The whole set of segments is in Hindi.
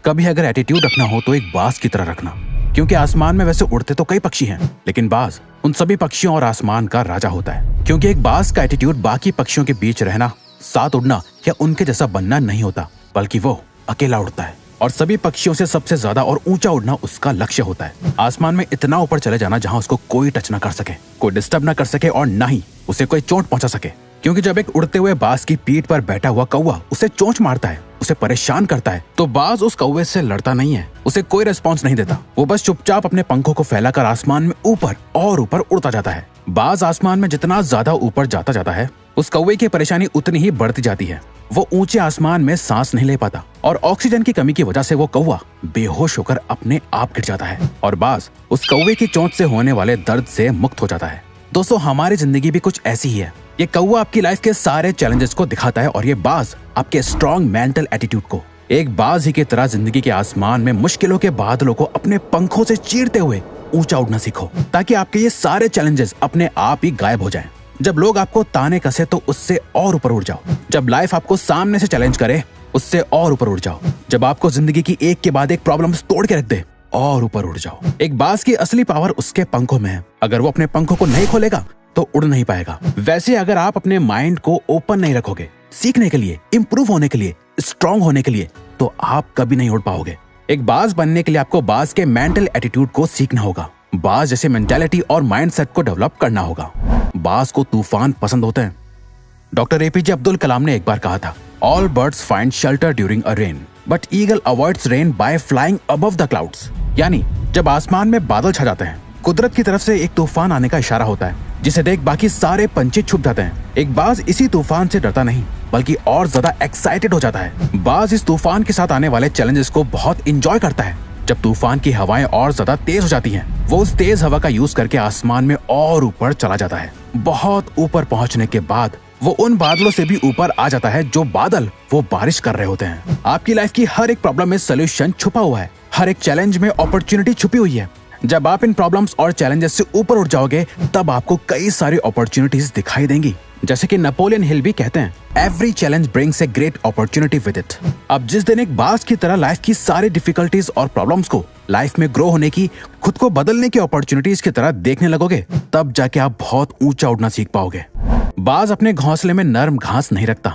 कभी अगर एटीट्यूड रखना हो तो एक बाज की तरह रखना, क्योंकि आसमान में वैसे उड़ते तो कई पक्षी हैं, लेकिन बाज उन सभी पक्षियों और आसमान का राजा होता है। क्योंकि एक बाज का एटीट्यूड बाकी पक्षियों के बीच रहना, साथ उड़ना या उनके जैसा बनना नहीं होता, बल्कि वो अकेला उड़ता है और सभी पक्षियों से सबसे ज्यादा और ऊंचा उड़ना उसका लक्ष्य होता है। आसमान में इतना ऊपर चले जाना जहां उसको कोई टच ना कर सके, कोई डिस्टर्ब ना कर सके और ना ही उसे कोई चोट पहुंचा सके। क्योंकि जब एक उड़ते हुए बाज की पीठ पर बैठा हुआ कौवा उसे चोंच मारता है, उसे परेशान करता है, तो बाज उस कौवे से लड़ता नहीं है, उसे कोई रिस्पॉन्स नहीं देता। वो बस चुपचाप अपने पंखों को फैलाकर आसमान में ऊपर और ऊपर उड़ता जाता है। बाज आसमान में जितना ज्यादा ऊपर जाता जाता है, उस कौवे की परेशानी उतनी ही बढ़ती जाती है। वो ऊंचे आसमान में सांस नहीं ले पाता और ऑक्सीजन की कमी की वजह से वो कौवा बेहोश होकर अपने आप गिर जाता है और बाज उस कौवे की चोंच से होने वाले दर्द से मुक्त हो जाता है। दोस्तों, हमारी जिंदगी भी कुछ ऐसी ही है। ये कौवा आपकी लाइफ के सारे चैलेंजेस को दिखाता है और ये बाज आपके स्ट्रॉन्ग मेंटल एटीट्यूड को। एक बाज ही की तरह जिंदगी के आसमान में मुश्किलों के बादलों को अपने पंखों से चीरते हुए ऊंचा उड़ना सीखो, ताकि आपके ये सारे चैलेंजेस अपने आप ही गायब हो जाएं। जब लोग आपको ताने कसे तो उससे और ऊपर उड़ जाओ। जब लाइफ आपको सामने से चैलेंज करे, उससे और ऊपर उड़ जाओ। जब आपको जिंदगी की एक के बाद एक प्रॉब्लम्स तोड़ के रख दे, और ऊपर उड़ जाओ। एक बाज की असली पावर उसके पंखों में है। अगर वो अपने पंखों को नहीं खोलेगा तो उड़ नहीं पाएगा। वैसे अगर आप अपने माइंड को ओपन नहीं रखोगे सीखने के लिए, इंप्रूव होने के लिए, स्ट्रांग होने के लिए, तो आप कभी नहीं उड़ पाओगे। एक बाज बनने के लिए आपको बाज के मेंटल एटीट्यूड को सीखना होगा। बाज जैसे मेंटालिटी और माइंडसेट को डेवलप करना होगा। बाज को तूफान पसंद होते हैं। डॉक्टर एपीजे अब्दुल कलाम ने एक बार कहा था, all birds find shelter during a rain, but eagle avoids rain by flying above the clouds. यानी जब आसमान में बादल छा जाते हैं, कुदरत की तरफ से एक तूफान आने का इशारा होता है, जिसे देख बाकी सारे पंछी छुप जाते हैं। एक बाज इसी तूफान से डरता नहीं, बल्कि और ज्यादा एक्साइटेड हो जाता है। बाज इस तूफान के साथ आने वाले चैलेंजेस को बहुत इंजॉय करता है। जब तूफान की हवाएं और ज्यादा तेज हो जाती हैं, वो उस तेज हवा का यूज करके आसमान में और ऊपर चला जाता है। बहुत ऊपर पहुंचने के बाद वो उन बादलों से भी ऊपर आ जाता है जो बादल वो बारिश कर रहे होते हैं। आपकी लाइफ की हर एक प्रॉब्लम में सोल्यूशन छुपा हुआ है, हर एक चैलेंज में अपॉर्चुनिटी छुपी हुई है। जब आप इन प्रॉब्लम्स और चैलेंजेस से ऊपर उठ जाओगे, तब आपको कई सारी अपॉर्चुनिटीज दिखाई देंगी। जैसे कि नेपोलियन हिल भी कहते हैं, every challenge brings a great opportunity with it. अब जिस दिन एक बाज की तरह लाइफ की सारी डिफिकल्टीज और प्रॉब्लम्स को लाइफ में ग्रो होने की, खुद को बदलने की अपॉर्चुनिटीज की तरह देखने लगोगे, तब जाके आप बहुत ऊंचा उड़ना सीख पाओगे। बाज अपने घोंसले में नरम घास नहीं रखता।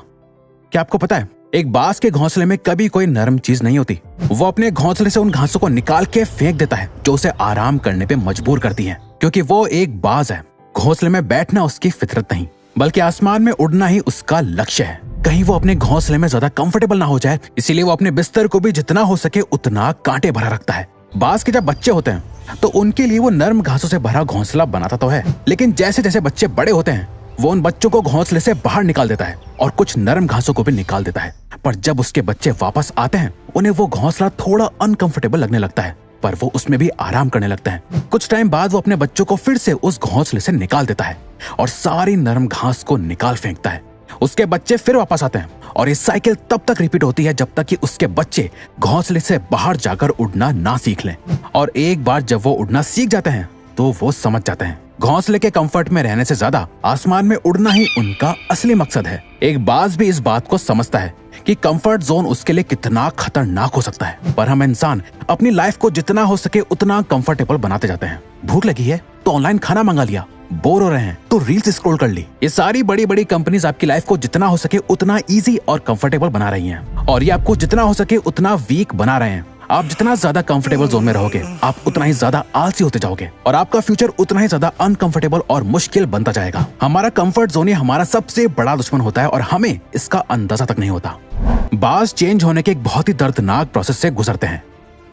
क्या आपको पता है, एक बाज के घोंसले में कभी कोई नरम चीज नहीं होती। वो अपने घोंसले से उन घासों को निकाल के फेंक देता है जो उसे आराम करने पे मजबूर करती है, क्योंकि वो एक बाज है। घोंसले में बैठना उसकी फितरत नहीं, बल्कि आसमान में उड़ना ही उसका लक्ष्य है। कहीं वो अपने घोंसले में ज्यादा कंफर्टेबल ना हो जाए, इसीलिए वो अपने बिस्तर को भी जितना हो सके उतना कांटे भरा रखता है। बाज के जब बच्चे होते हैं तो उनके लिए वो नरम घासों से भरा घोंसला बनाता तो है, लेकिन जैसे जैसे बच्चे बड़े होते हैं, वो उन बच्चों को घोंसले से बाहर निकाल देता है और कुछ नरम घासों को भी निकाल देता है। पर जब उसके बच्चे वापस आते हैं, उन्हें वो घोंसला थोड़ा अनकंफर्टेबल लगने लगता है, पर वो उसमें भी आराम करने लगते हैं। कुछ टाइम बाद वो अपने बच्चों को फिर से उस घोंसले से निकाल देता है और सारी नरम घास को निकाल फेंकता है। उसके बच्चे फिर वापस आते हैं और ये साइकिल तब तक रिपीट होती है जब तक कि उसके बच्चे घोंसले से बाहर जाकर उड़ना ना सीख लें। और एक बार जब वो उड़ना सीख जाते हैं तो वो समझ जाते हैं घोंसले के कंफर्ट में रहने से ज्यादा आसमान में उड़ना ही उनका असली मकसद है। एक बाज भी इस बात को समझता है कि कंफर्ट जोन उसके लिए कितना खतरनाक हो सकता है, पर हम इंसान अपनी लाइफ को जितना हो सके उतना कंफर्टेबल बनाते जाते हैं। भूख लगी है तो ऑनलाइन खाना मंगा लिया, बोर हो रहे हैं तो रील्स स्क्रॉल कर ली। ये सारी बड़ी बड़ी कंपनीज आपकी लाइफ को जितना हो सके उतना इजी और कंफर्टेबल बना रही हैं, और ये आपको जितना हो सके उतना वीक बना रहे हैं। आप जितना ज्यादा कंफर्टेबल जोन में रहोगे, आप उतना ही ज्यादा आलसी होते जाओगे और आपका फ्यूचर उतना ही ज्यादा अनकंफर्टेबल और मुश्किल बनता जाएगा। हमारा कंफर्ट जोन ही हमारा सबसे बड़ा दुश्मन होता है और हमें इसका अंदाजा तक नहीं होता। बाज चेंज होने के एक बहुत ही दर्दनाक प्रोसेस से गुजरते हैं।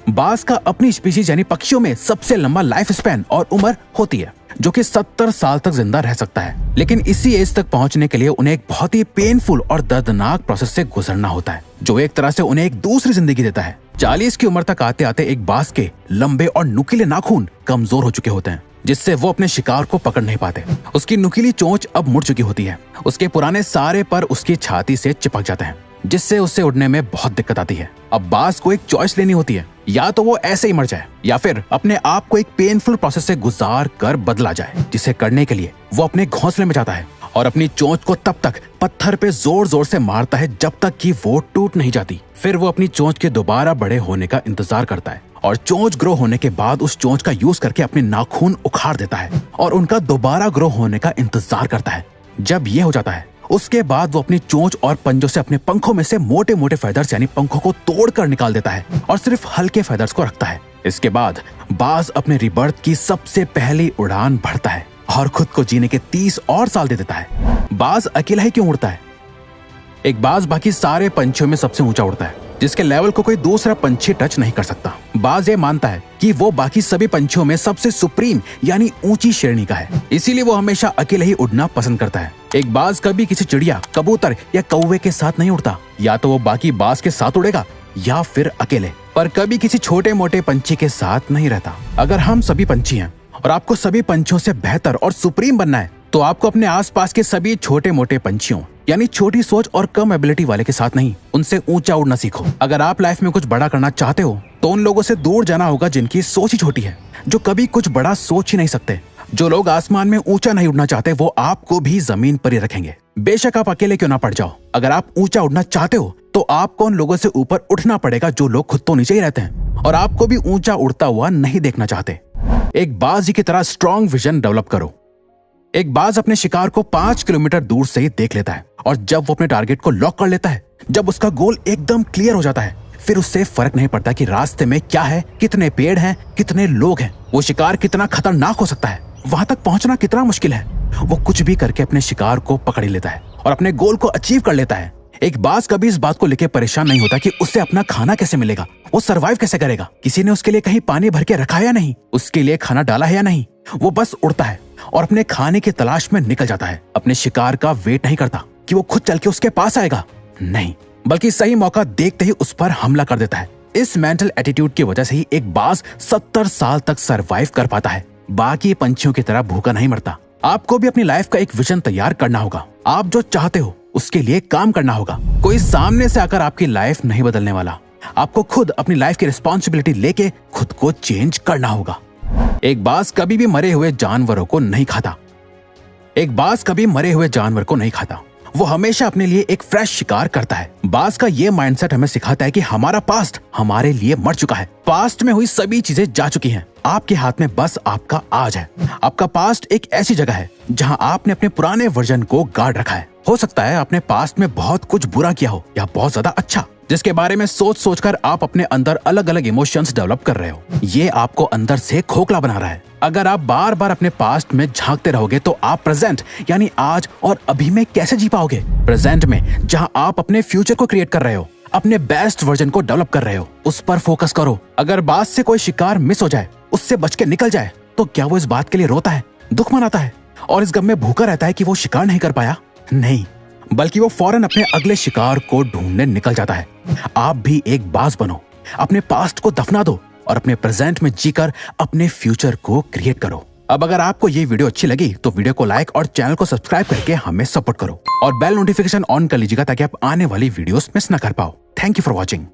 बाज का अपनी स्पीशीज यानी पक्षियों में सबसे लंबा लाइफ स्पैन और उम्र होती है, जो कि 70 साल तक जिंदा रह सकता है। लेकिन इसी एज तक पहुंचने के लिए उन्हें एक बहुत ही पेनफुल और दर्दनाक प्रोसेस से गुजरना होता है, जो एक तरह से उन्हें एक दूसरी जिंदगी देता है। 40 की उम्र तक आते आते एक बाज के लंबे और नुकीले नाखून कमजोर हो चुके होते हैं, जिससे वो अपने शिकार को पकड़ नहीं पाते। उसकी नुकीली चोंच अब मुड़ चुकी होती है, उसके पुराने सारे पर उसकी छाती से चिपक जाते हैं, जिससे उससे उड़ने में बहुत दिक्कत आती है। अब बाज को एक चॉइस लेनी होती है, या तो वो ऐसे ही मर जाए या फिर अपने आप को एक पेनफुल प्रोसेस से गुजार कर बदला जाए, जिसे करने के लिए वो अपने घोंसले में जाता है और अपनी चोंच को तब तक पत्थर पे जोर जोर से मारता है जब तक कि वो टूट नहीं जाती। फिर वो अपनी चोंच के दोबारा बड़े होने का इंतजार करता है और चोंच ग्रो होने के बाद उस चोंच का यूज करके अपने नाखून उखाड़ देता है और उनका दोबारा ग्रो होने का इंतजार करता है। जब ये हो जाता है उसके बाद वो अपनी चोंच और पंजों से अपने पंखों में से मोटे मोटे फेदर्स यानी पंखों को तोड़कर निकाल देता है और सिर्फ हल्के फेदर्स को रखता है। इसके बाद बाज अपने रिबर्थ की सबसे पहली उड़ान भरता है और खुद को जीने के 30 और साल दे देता है। बाज अकेला ही क्यों उड़ता है? एक बाज बाकी सारे पंछियों में सबसे ऊंचा उड़ता है, जिसके लेवल को कोई दूसरा पंछी टच नहीं कर सकता। बाज ये मानता है कि वो बाकी सभी पंछियों में सबसे सुप्रीम यानी ऊंची श्रेणी का है, इसीलिए वो हमेशा अकेले ही उड़ना पसंद करता है। एक बाज कभी किसी चिड़िया, कबूतर या कौवे के साथ नहीं उड़ता, या तो वो बाकी बाज के साथ उड़ेगा या फिर अकेले, पर कभी किसी छोटे मोटे पंछी के साथ नहीं रहता। अगर हम सभी पंछी हैं और आपको सभी पंछियों से बेहतर और सुप्रीम बनना है तो आपको अपने आसपास के सभी छोटे मोटे पंछियों यानी छोटी सोच और कम एबिलिटी वाले के साथ नहीं, उनसे ऊंचा उड़ना सीखो। अगर आप लाइफ में कुछ बड़ा करना चाहते हो तो उन लोगों से दूर जाना होगा जिनकी सोच ही छोटी है, जो कभी कुछ बड़ा सोच ही नहीं सकते। जो लोग आसमान में ऊंचा नहीं उड़ना चाहते वो आपको भी जमीन पर ही रखेंगे, बेशक आप अकेले क्यों ना पड़ जाओ। अगर आप ऊंचा उड़ना चाहते हो तो आपको उन लोगों से ऊपर उठना पड़ेगा जो लोग खुद तो नीचे ही रहते हैं और आपको भी ऊंचा उड़ता हुआ नहीं देखना चाहते। एक बाज की तरह स्ट्रॉन्ग विजन डेवलप करो। एक बाज अपने शिकार को 5 किलोमीटर दूर से ही देख लेता है और जब वो अपने टारगेट को लॉक कर लेता है, जब उसका गोल एकदम क्लियर हो जाता है, फिर उससे फर्क नहीं पड़ता कि रास्ते में क्या है, कितने पेड़ हैं, कितने लोग हैं, वो शिकार कितना खतरनाक हो सकता है, वहां तक पहुंचना कितना मुश्किल है। वो कुछ भी करके अपने शिकार को पकड़ लेता है और अपने गोल को अचीव कर लेता है। एक बाज कभी इस बात को लेकर परेशान नहीं होता कि उसे अपना खाना कैसे मिलेगा, वो सरवाइव कैसे करेगा, किसी ने उसके लिए कहीं पानी भर के रखा है या नहीं, उसके लिए खाना डाला है या नहीं। वो बस उड़ता है और अपने खाने की तलाश में निकल जाता है। अपने शिकार का वेट नहीं करता कि वो खुद चल के उसके पास आएगा, नहीं, बल्कि सही मौका देखते ही उस पर हमला कर देता है। इस मेंटल एटीट्यूड की वजह से ही एक बाज 70 साल तक सरवाइव कर पाता है, बाकी पंछियों की तरह भूखा नहीं मरता। आपको भी अपनी लाइफ का एक विजन तैयार करना होगा। आप जो चाहते हो उसके लिए काम करना होगा। कोई सामने से आकर आपकी लाइफ नहीं बदलने वाला, आपको खुद अपनी लाइफ की रिस्पॉन्सिबिलिटी लेके खुद को चेंज करना होगा। एक बाज कभी भी मरे हुए जानवरों को नहीं खाता। एक बाज कभी मरे हुए जानवर को नहीं खाता, वो हमेशा अपने लिए एक फ्रेश शिकार करता है। बाज का ये माइंडसेट हमें सिखाता है कि हमारा पास्ट हमारे लिए मर चुका है, पास्ट में हुई सभी चीजें जा चुकी हैं, आपके हाथ में बस आपका आज है। आपका पास्ट एक ऐसी जगह है जहां आपने अपने पुराने वर्जन को गार्ड रखा है। हो सकता है आपने पास्ट में बहुत कुछ बुरा किया हो या बहुत ज्यादा अच्छा, जिसके बारे में सोच सोचकर आप अपने अंदर अलग अलग इमोशंस डेवलप कर रहे हो। ये आपको अंदर से खोखला बना रहा है। अगर आप बार बार अपने पास्ट में झांकते रहोगे तो आप प्रेजेंट यानी आज और अभी में कैसे जी पाओगे? प्रेजेंट में जहां आप अपने फ्यूचर को क्रिएट कर रहे हो, अपने बेस्ट वर्जन को डेवलप कर रहे हो, उस पर फोकस करो। अगर बाज से कोई शिकार मिस हो जाए, उससे बच के निकल जाए, तो क्या वो इस बात के लिए रोता है, दुख मनाता है और इस गम में भूखा रहता है कि वो शिकार नहीं कर पाया? नहीं, बल्कि वो फौरन अपने अगले शिकार को ढूंढने निकल जाता है। आप भी एक बाज बनो, अपने पास्ट को दफना दो और अपने प्रेजेंट में जीकर अपने फ्यूचर को क्रिएट करो। अब अगर आपको ये वीडियो अच्छी लगी तो वीडियो को लाइक और चैनल को सब्सक्राइब करके हमें सपोर्ट करो और बेल नोटिफिकेशन ऑन कर लीजिएगा ताकि आप आने वाली वीडियोस मिस ना कर पाओ। Thank you for watching.